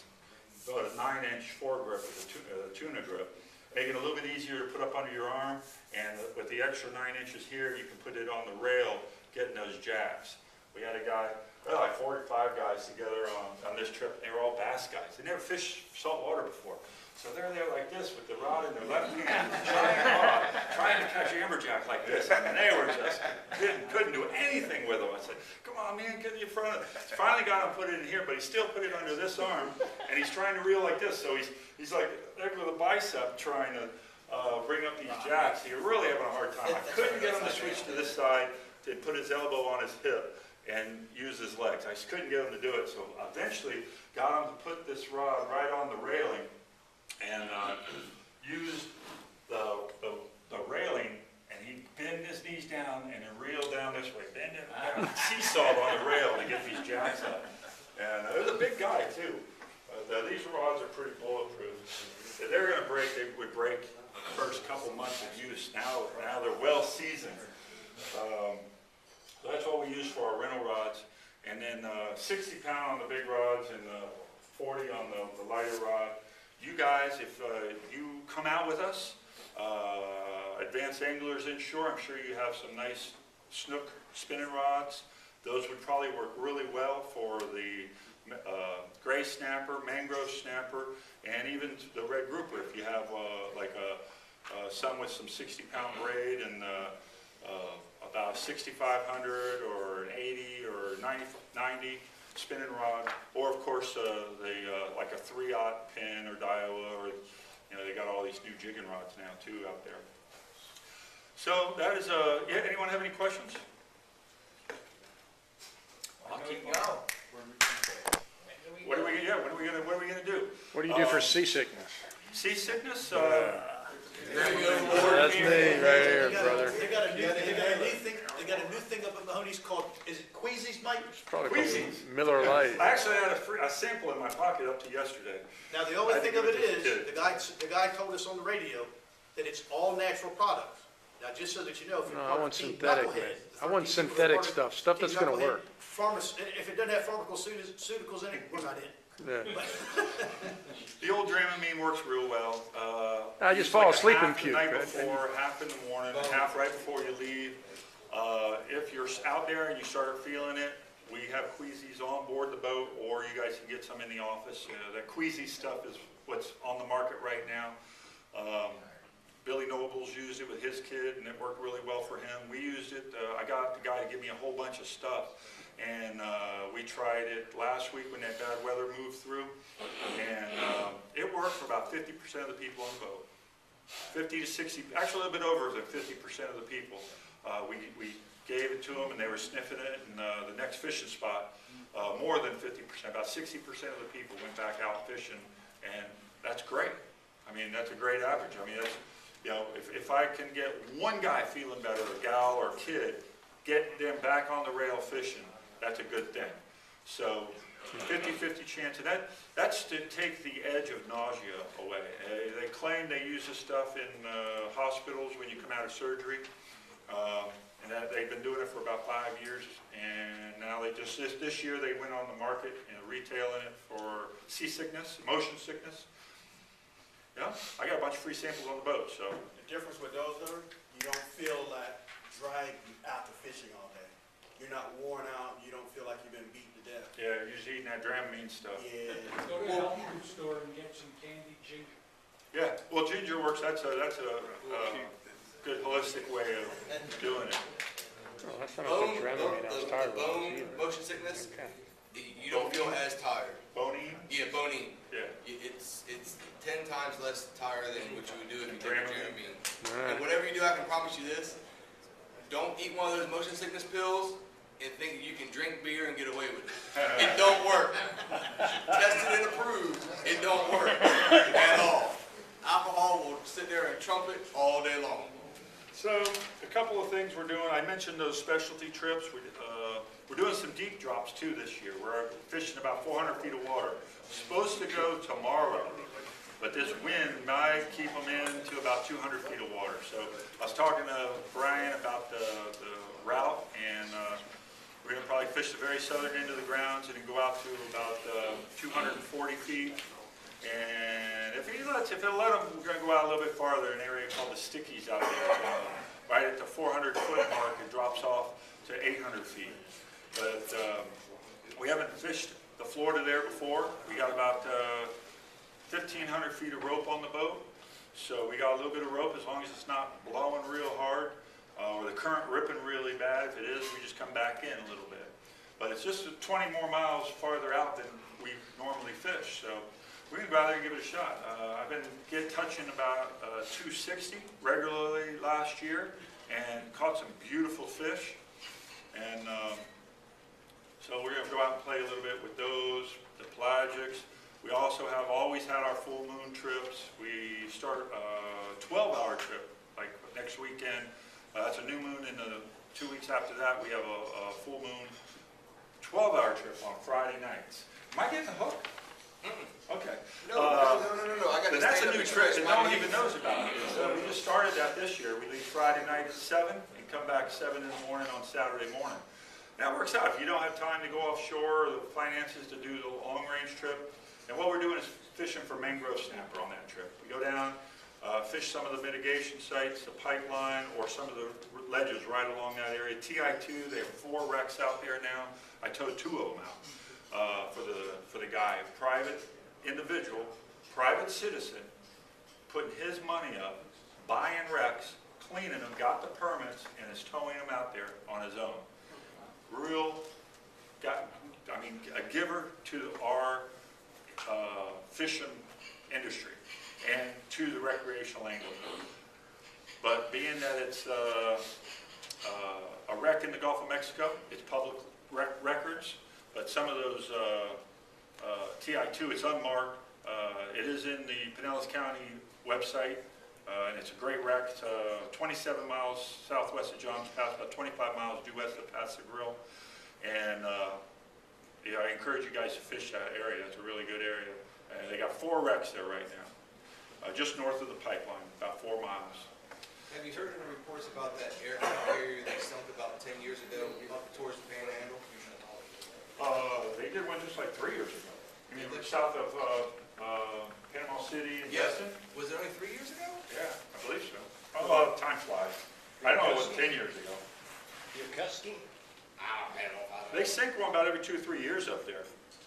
about a 9-inch foregrip with a tuna grip, making it a little bit easier to put up under your arm, and with the extra 9 inches here, you can put it on the rail, getting those jacks. We had a guy, like 45 guys together on this trip. They were all bass guys. They never fished salt water before. So they're there like this with the rod in their left hand, trying to catch amberjack like this. And they were just, couldn't do anything with them. I said, come on, man, get in front of it. Finally got him put it in here, but he still put it under this arm. And he's trying to reel like this. So he's like there with a bicep trying to bring up these jacks. He was really having a hard time. I couldn't get him to switch to this side, to put his elbow on his hip and use his legs. I just couldn't get him to do it. So eventually got him to put this rod right on the railing and used the railing, and he bent his knees down and then reeled down this way, bend it down, seesawed on the rail to get these jacks up. And it was a big guy too. These rods are pretty bulletproof. If they're going to break, they would break the first couple months of use. Now they're well seasoned. So that's what we use for our rental rods. And then 60 pound on the big rods and 40 on the lighter rod. You guys, if you come out with us, Advanced Anglers Inshore, I'm sure you have some nice snook spinning rods. Those would probably work really well for the gray snapper, mangrove snapper, and even the red grouper. If you have some with some 60-pound braid and about 6,500 or an 80 or 90 spinning rod, or of course like a 3/0 pin or Daiwa, or they got all these new jigging rods now too out there. So that is yeah. Anyone have any questions? I'll keep going. What are we gonna do? What do you do for seasickness? Seasickness? That's me right here, brother. They got a new thing up at Mahoney's called, is it Queasy's, Mike? It's probably Queasy's. called Miller Lite. I actually had a sample in my pocket up to yesterday. Now, the only I thing think of it it was is, just the guy told us on the radio that it's all natural products. Now, just so that you know, if you're No, I part want of Team synthetic, Knucklehead, man. the I want 13 people synthetic are part of stuff Team that's gonna Knucklehead, work. if it doesn't have pharmaceuticals in it, we're not in. Yeah. The old Dramamine works real well. I just It's fall like asleep half and puke, the night right? before, half in the morning, half right before you leave. If you're out there and you start feeling it, we have Queasy's on board the boat, or you guys can get some in the office. That Queasy stuff is what's on the market right now. Billy Nobles used it with his kid, and it worked really well for him. We used it. I got the guy to give me a whole bunch of stuff, and we tried it last week when that bad weather moved through, and it worked for about 50% of the people on the boat. 50 to 60, actually a little bit over than 50% of the people. We gave it to them, and they were sniffing it, and the next fishing spot, more than 50%, about 60% of the people went back out fishing, and that's great. I mean, that's a great average. I mean, that's, you know, if I can get one guy feeling better, a gal or a kid, get them back on the rail fishing, that's a good thing. So 50-50 chance, and that's to take the edge of nausea away. They claim they use this stuff in hospitals when you come out of surgery, and that they've been doing it for about 5 years, and now they just, this year they went on the market and retailing it for seasickness, motion sickness. Yeah, I got a bunch of free samples on the boat, so. The difference with those, though, you don't feel that drag after fishing all day. You're not worn out, you don't feel like you've been beaten to death. Yeah, you're just eating that Dramamine stuff. Yeah. Go to a health food store and get some candied ginger. Yeah, well, ginger works, that's a good holistic way of doing it. Oh, that's not a good Dramamine, I was tired of bone it. motion sickness, Okay. you don't feel as tired. Bony? Yeah, bony. Yeah. It's 10 times less tired than what you would do if you take a Dramamine. Alright. And whatever you do, I can promise you this, don't eat one of those motion sickness pills and think that you can drink beer and get away with it. It don't work. Tested and approved, it don't work at all. Alcohol will sit there and trumpet all day long. So, a couple of things we're doing. I mentioned those specialty trips. We're doing some deep drops too this year. We're fishing about 400 feet of water. Supposed to go tomorrow, but this wind might keep them in to about 200 feet of water. So I was talking to Brian about the route, and we're going to probably fish the very southern end of the grounds and then go out to about 240 feet. And if it'll let them, we're going to go out a little bit farther, an area called the Stickies out there. Right at the 400 foot mark, it drops off to 800 feet. But we haven't fished the Florida there before. We got about 1,500 feet of rope on the boat. So we got a little bit of rope, as long as it's not blowing real hard or the current ripping really bad. If it is, we just come back in a little bit. But it's just 20 more miles farther out than we normally fish. So we're going to go out there and give it a shot. I've been touching about 260 regularly last year and caught some beautiful fish. And so we're going to go out and play a little bit with those, the pelagics. We also have always had our full moon trips. We start a 12-hour trip, like next weekend. That's a new moon, and 2 weeks after that, we have a full moon 12-hour trip on Friday nights. Am I getting the hook? Okay. No. I got But that's a new trip that no one even knows about. We just started that this year. We leave Friday night at 7 and come back 7 in the morning on Saturday morning. That works out. If you don't have time to go offshore or the finances to do the long-range trip, and what we're doing is fishing for mangrove snapper on that trip. We go down, fish some of the mitigation sites, the pipeline, or some of the ledges right along that area. TI2, they have 4 wrecks out there now. I towed 2 of them out for the guy, private individual, private citizen, putting his money up, buying wrecks, cleaning them, got the permits, and is towing them out there on his own. A giver to our fishing industry and to the recreational angling. But being that it's a wreck in the Gulf of Mexico, it's public records, but some of those TI2, it's unmarked. It is in the Pinellas County website, and it's a great wreck. It's 27 miles southwest of Johns Pass, about 25 miles due west of Paso Grill. And I encourage you guys to fish that area. It's a really good area. And they got 4 wrecks there right now, just north of the pipeline, about 4 miles. Have you heard any reports about that area that sunk about 10 years ago up towards the Panhandle? They did one just like 3 years ago. You mean south of Panama City and Yes. Destin? Was it only 3 years ago? Yeah, I believe so. Oh, time flies. I don't know, it was 10 years ago. Yokosuka? They sink one about every 2 or 3 years up there.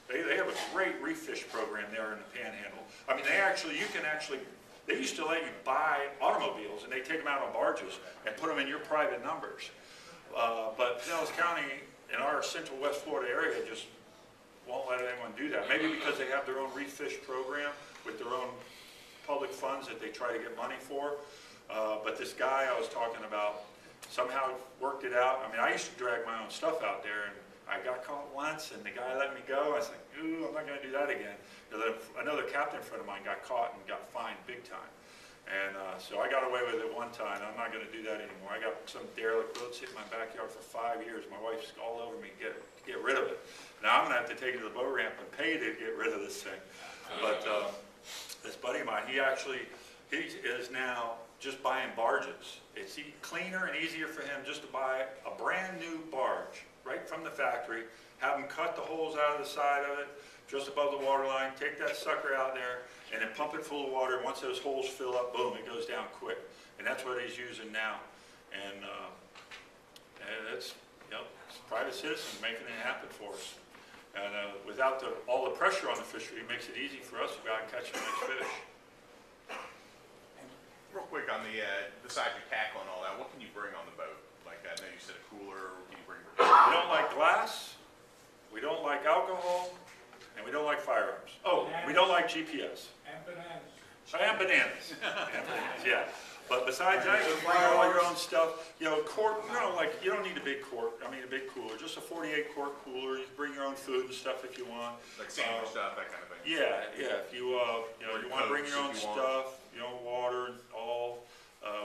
They have a great reef fish program there in the Panhandle. I mean, you can actually They used to let you buy automobiles, and they take them out on barges and put them in your private numbers. But Pinellas County, in our central West Florida area, just won't let anyone do that. Maybe because they have their own reef fish program with their own public funds that they try to get money for. But this guy I was talking about somehow worked it out. I mean, I used to drag my own stuff out there, and I got caught once, and the guy let me go. I was like, ooh, I'm not going to do that again. Another captain friend of mine got caught and got fined big time. And so I got away with it one time. I'm not going to do that anymore. I got some derelict boat sitting in my backyard for 5 years. My wife's all over me to get rid of it. Now I'm going to have to take it to the boat ramp and pay to get rid of this thing. But this buddy of mine, he is now just buying barges. It's cleaner and easier for him just to buy a brand new barge right from the factory, have them cut the holes out of the side of it, just above the water line, take that sucker out there, and then pump it full of water. Once those holes fill up, boom, it goes down quick. And that's what he's using now. And it's private citizens making it happen for us. And without all the pressure on the fishery, it makes it easy for us to go out and catch some nice fish. Real quick on besides your tackle and all that, what can you bring on the boat? Like I know you said a cooler. What can you bring? We don't like glass. We don't like alcohol. And we don't like firearms. Oh, we don't like GPS. And bananas. And bananas. And bananas, yeah. But besides that, you bring all your own stuff. You know, you don't need a big a big cooler. Just a 48 quart cooler. You can bring your own food and stuff if you want. Like sandwich stuff, that kind of thing. Yeah. If you you want to bring your own stuff, water, all.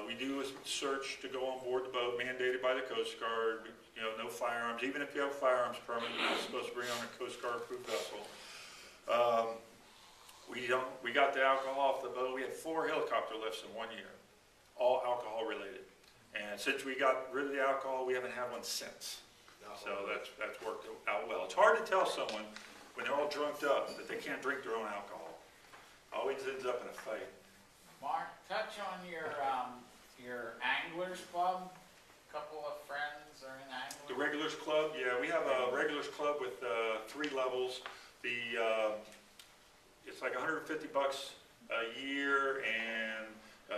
We do a search to go on board the boat, mandated by the Coast Guard. No firearms. Even if you have a firearms permit, you're not supposed to bring on a Coast Guard approved vessel. We got the alcohol off the boat. We had 4 helicopter lifts in 1 year, all alcohol related. And since we got rid of the alcohol, we haven't had one since. So that's worked out well. It's hard to tell someone when they're all drunked up that they can't drink their own alcohol. Always ends up in a fight. Mark, touch on your anglers club. Couple of friends are in anglers. The Regulars Club, yeah, we have a Regulars Club with 3 levels. It's like $150 a year, and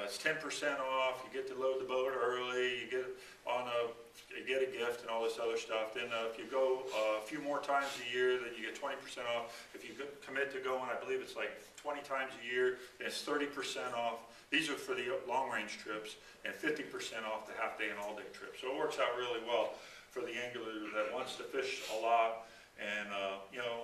it's 10% off. You get to load the boat early. You get a gift and all this other stuff. Then if you go a few more times a year, then you get 20% off. If you commit to going, I believe it's like 20 times a year, then it's 30% off. These are for the long-range trips, and 50% off the half-day and all-day trips. So it works out really well for the angler that wants to fish a lot and,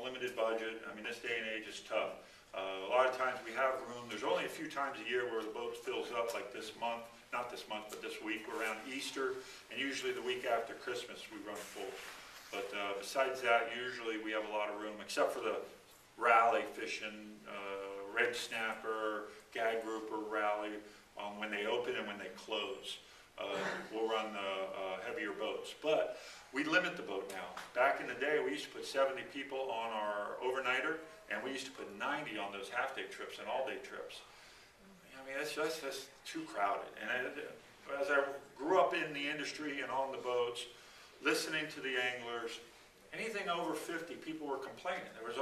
limited budget. I mean, this day and age is tough. A lot of times we have room. There's only a few times a year where the boat fills up, like this month. Not this month, but this week. We're around Easter, and usually the week after Christmas we run full. But besides that, usually we have a lot of room, except for the rally fishing, red snapper, gag grouper rally, when they open and when they close. We'll run heavier boats. But we limit the boat now. Back in the day, we used to put 70 people on our overnighter, and we used to put 90 on those half-day trips and all-day trips. I mean, that's too crowded. And as I grew up in the industry and on the boats, listening to the anglers, anything over 50, people were complaining. There was,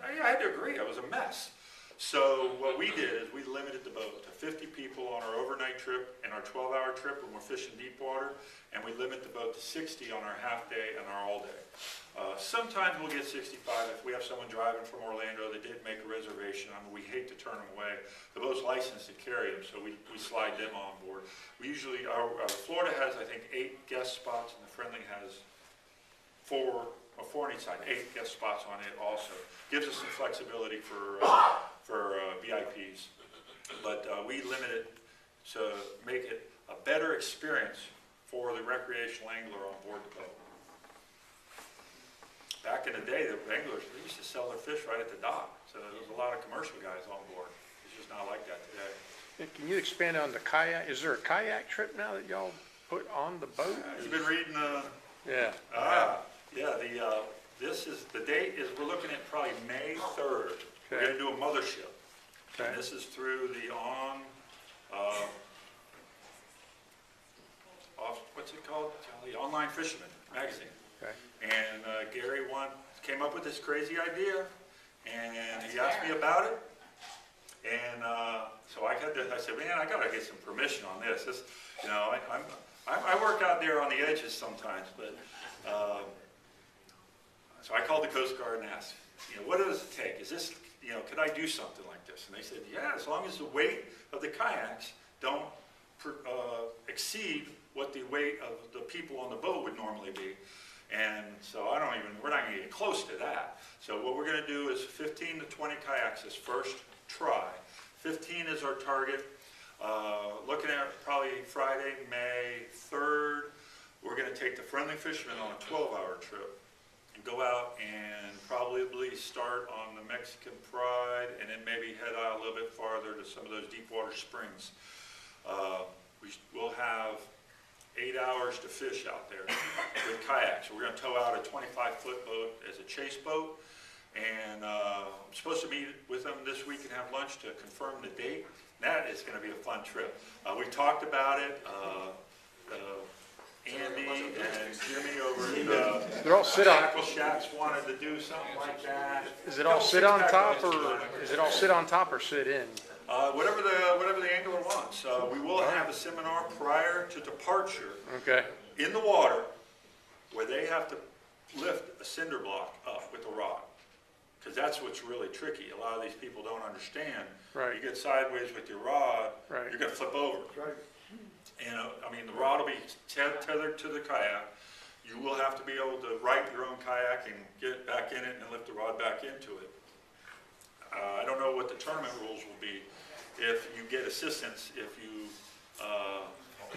I had to agree, it was a mess. So what we did is we limited the boat to 50 people on our overnight trip and our 12-hour trip when we're fishing deep water, and we limit the boat to 60 on our half-day and our all-day. Sometimes we'll get 65 if we have someone driving from Orlando that didn't make a reservation. I mean, we hate to turn them away. The boat's licensed to carry them, so we slide them on board. We usually, Florida has, I think, 8 guest spots, and the Friendly has 4 on each side, 8 guest spots on it also. Gives us some flexibility for VIPs. But we limit it to make it a better experience for the recreational angler on board the boat. Back in the day, the anglers, they used to sell their fish right at the dock. So there was a lot of commercial guys on board. It's just not like that today. Can you expand on the kayak? Is there a kayak trip now that y'all put on the boat? You've been reading Yeah. The date is, we're looking at probably May 3rd. We're going to do a mothership. Okay. And this is through the what's it called? The Online Fisherman magazine. Okay. And Gary came up with this crazy idea, and he asked me about it. And so I said, man, I gotta get some permission on this. This, you know, I work out there on the edges sometimes, but, so I called the Coast Guard and asked, you know, what does it take? Is this, you know, could I do something like this? And they said, yeah, as long as the weight of the kayaks don't exceed what the weight of the people on the boat would normally be. And so we're not gonna get close to that. So what we're gonna do is 15 to 20 kayaks this first try. 15 is our target. Looking at probably Friday, May 3rd, we're gonna take the friendly fishermen on a 12-hour trip and go out and probably start on the Mexican Pride and then maybe head out a little bit farther to some of those deep water springs. We'll have 8 hours to fish out there with kayaks. We're going to tow out a 25-foot boat as a chase boat, and I'm supposed to meet with them this week and have lunch to confirm the date. That is going to be a fun trip. We talked about it. Andy and Jimmy over at They're all sit on. Tackle Shacks wanted to do something like that. Is it all sit on top or sit in? Whatever the angler wants. We will have a seminar prior to departure Okay. in the water where they have to lift a cinder block up with a rod. Because that's what's really tricky. A lot of these people don't understand. Right. You get sideways with your rod, Right. you're going to flip over. Right. And I mean, the rod will be tethered to the kayak. You will have to be able to right your own kayak and get back in it and lift the rod back into it. I don't know what the tournament rules will be if you get assistance, if you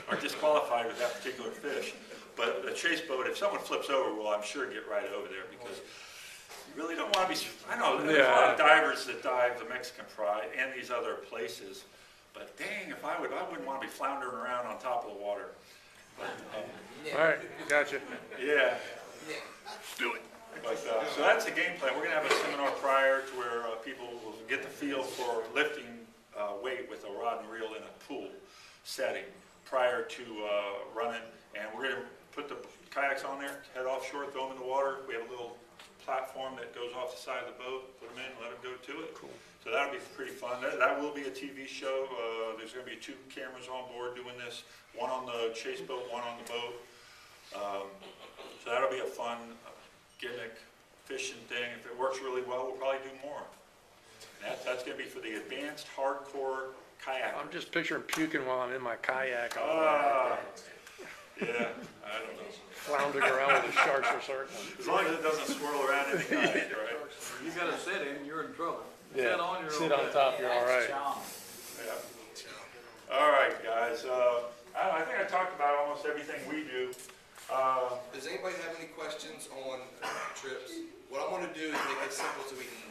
are disqualified with that particular fish. But the chase boat, if someone flips over, will I'm sure get right over there because you really don't want to be, I know there's a lot of divers that dive the Mexican Pride and these other places, but dang, if I wouldn't want to be floundering around on top of the water. But, All right, gotcha. yeah. Do it. But, so that's the game plan. We're going to have a seminar prior to where people will get the feel for lifting weight with a rod and reel in a pool setting prior to running. And we're going to put the kayaks on there, head offshore, throw them in the water. We have a little platform that goes off the side of the boat, put them in, let them go to it. Cool. So that'll be pretty fun. That will be a TV show. There's going to be 2 cameras on board doing this, one on the chase boat, one on the boat. So that'll be a fun gimmick fishing thing. If it works really well, we'll probably do more. And that's going to be for the advanced hardcore kayaker. I'm just picturing puking while I'm in my kayak. Yeah, I don't know. Floundering around with the sharks or something. As long as it doesn't swirl around in the kayak, right? You gotta sit in, you're in trouble. Yeah. Sit on top, you're all right. Yeah. All right, guys. I think I talked about almost everything we do. Does anybody have any questions on trips? What I'm gonna do is make it simple so we can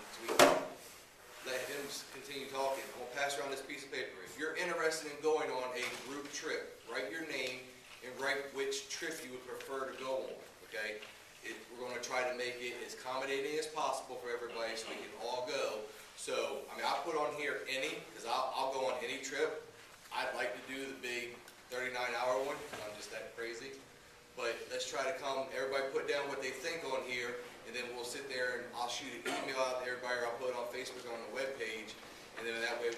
let him continue talking. I'm gonna pass around this piece of paper. If you're interested in going on a group trip, write your name and write which trip you would prefer to go on, okay? We're gonna try to make it as accommodating as possible for everybody so we can all go. So, I mean, I'll put on here any, because I'll go on any trip. I'd like to do the big 39-hour one, because I'm just that crazy. But let's try to everybody put down what they think on here, and then we'll sit there and I'll shoot an email out to everybody, or I'll put it on Facebook on the webpage, and then that way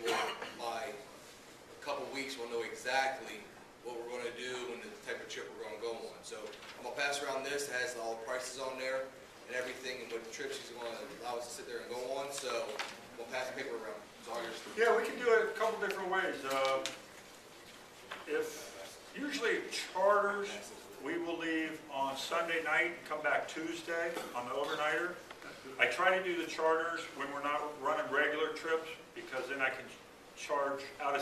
by a couple weeks, we'll know exactly what we're gonna do and the type of trip we're gonna go on. So I'm gonna pass around this, it has all the prices on there and everything, and what trips he's gonna allow us to sit there and go on, so we'll pass the paper around. It's all yours. Yeah, we can do it a couple different ways. Usually charters, we will leave on Sunday night and come back Tuesday on the overnighter. I try to do the charters when we're not running regular trips because then I can charge out of